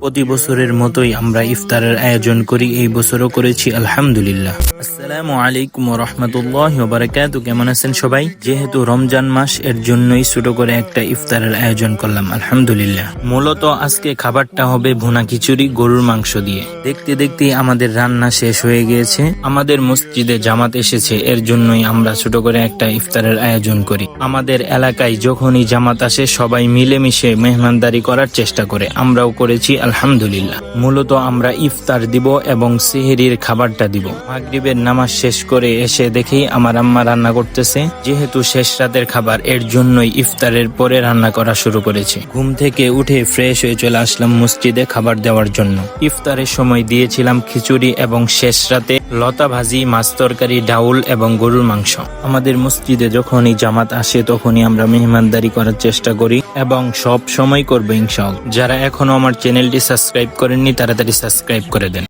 প্রতি বছরের মতোই আমরা ইফতারের আয়োজন করি, এই বছরও করেছি আলহামদুলিল্লাহ। আসসালামু আলাইকুম ওয়া রাহমাতুল্লাহি ওয়া বারাকাতুহু। কেমন আছেন সবাই? যেহেতু রমজান মাস, এর জন্যই ছোট করে একটা ইফতারের আয়োজন করলাম আলহামদুলিল্লাহ। মূলত আজকে খাবারটা হবে ভুনা খিচুড়ি গরুর মাংস দিয়ে। দেখতে দেখতে আমাদের রান্না শেষ হয়ে গিয়েছে। আমাদের মসজিদে জামাত এসেছে, এর জন্যই আমরা ছোট করে একটা ইফতারের আয়োজন করি। আমাদের এলাকায় যখনই জামাত আসে সবাই মিলেমিশে মেহমানদারি করার চেষ্টা করে, আমরাও করেছি আলহামদুলিল্লাহ। মূলত আমরা ইফতার দিব এবং সেহরির খাবারটা দিব। মাগরিবের নামাজ শেষ করে এসে দেখি আমার আম্মা রান্না করতেছে। যেহেতু শেষ রাতের খাবার, এর জন্যই ইফতারের পরে রান্না করা শুরু করেছে। ঘুম থেকে উঠে ফ্রেশ হয়ে চলে আসলাম মসজিদে খাবার দেওয়ার জন্য। ইফতারের সময় দিয়েছিলাম খিচুড়ি এবং শেষ রাতে লতা ভাজি, মাছ তরকারি, ডাউল এবং গরুর মাংস। আমাদের মসজিদে যখনই জামাত আসে তখনই আমরা মেহমানদারি করার চেষ্টা করি এবং সব সময় করবো ইনশাআল্লাহ। যারা এখনো আমার চ্যানেলটি সাবস্ক্রাইব করেননি তাড়াতাড়ি সাবস্ক্রাইব করে দেন।